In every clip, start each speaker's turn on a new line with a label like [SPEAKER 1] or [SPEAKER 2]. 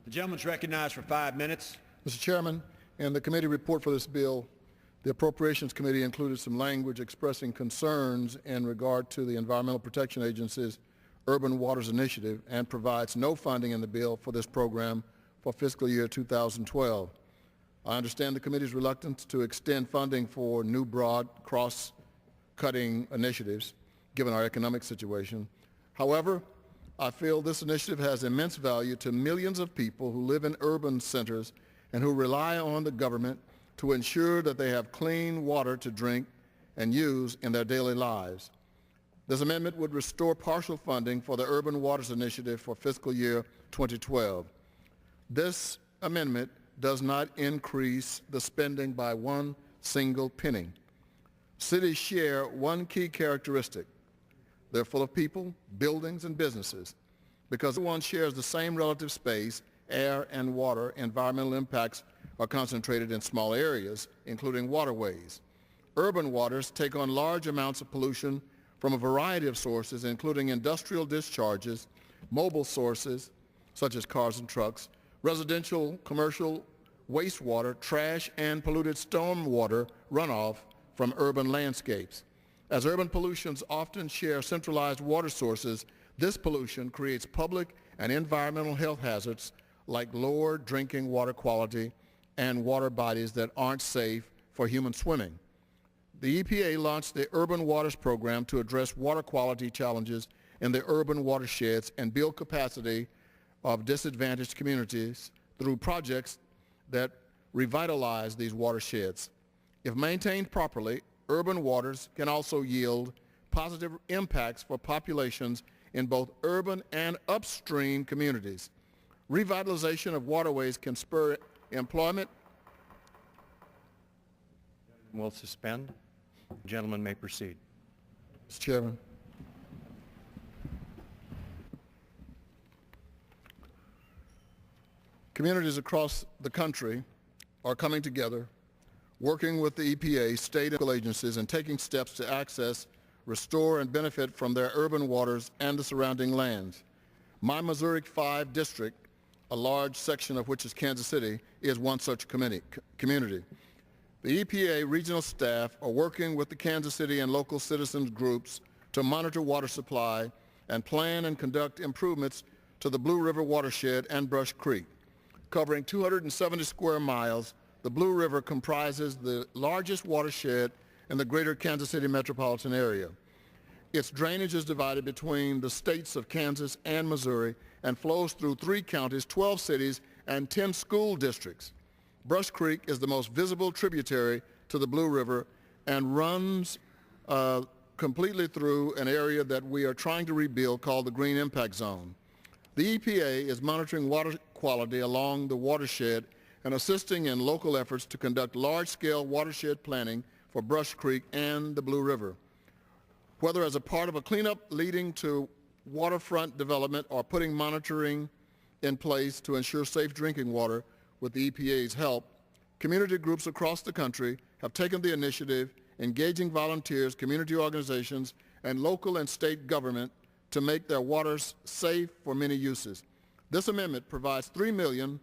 [SPEAKER 1] The gentleman is recognized for 5 minutes.
[SPEAKER 2] Mr. Chairman, in the committee report for this bill, the Appropriations Committee included some language expressing concerns in regard to the Environmental Protection Agency's Urban Waters Initiative and provides no funding in the bill for this program for fiscal year 2012. I understand the committee's reluctance to extend funding for new broad cross-cutting initiatives given our economic situation. However, I feel this initiative has immense value to millions of people who live in urban centers and who rely on the government to ensure that they have clean water to drink and use in their daily lives. This amendment would restore partial funding for the Urban Waters Initiative for fiscal year 2012. This amendment does not increase the spending by one single penny. Cities share one key characteristic. They're full of people, buildings, and businesses. Because everyone shares the same relative space, air and water, environmental impacts are concentrated in small areas, including waterways. Urban waters take on large amounts of pollution from a variety of sources, including industrial discharges, mobile sources, such as cars and trucks, residential, commercial, wastewater, trash, and polluted stormwater runoff from urban landscapes. As urban pollutions often share centralized water sources, this pollution creates public and environmental health hazards like lower drinking water quality and water bodies that aren't safe for human swimming. The EPA launched the Urban Waters Program to address water quality challenges in the urban watersheds and build capacity of disadvantaged communities through projects that revitalize these watersheds. If maintained properly, urban waters can also yield positive impacts for populations in both urban and upstream communities. Revitalization of waterways can spur employment.
[SPEAKER 1] Will suspend. The gentleman may proceed.
[SPEAKER 2] Mr. Chairman. Communities across the country are coming together, working with the EPA, state and local agencies, and taking steps to access, restore, and benefit from their urban waters and the surrounding lands. My Missouri 5 district, a large section of which is Kansas City, is one such community. The EPA regional staff are working with the Kansas City and local citizens groups to monitor water supply and plan and conduct improvements to the Blue River watershed and Brush Creek. Covering 270 square miles, the Blue River comprises the largest watershed in the greater Kansas City metropolitan area. Its drainage is divided between the states of Kansas and Missouri and flows through 3 counties, 12 cities, and 10 school districts. Brush Creek is the most visible tributary to the Blue River and runs completely through an area that we are trying to rebuild called the Green Impact Zone. The EPA is monitoring water quality along the watershed and assisting in local efforts to conduct large-scale watershed planning for Brush Creek and the Blue River. Whether as a part of a cleanup leading to waterfront development or putting monitoring in place to ensure safe drinking water with the EPA's help, community groups across the country have taken the initiative, engaging volunteers, community organizations, and local and state government to make their waters safe for many uses. This amendment provides $3 million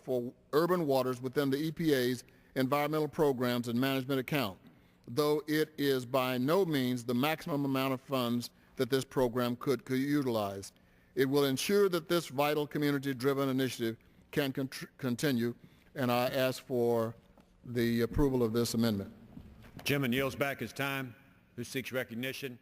[SPEAKER 2] for urban waters within the EPA's environmental programs and management account, though it is by no means the maximum amount of funds that this program could utilize. It will ensure that this vital community-driven initiative can continue, and I ask for the approval of this amendment.
[SPEAKER 1] The gentleman yields back his time. Who seeks recognition?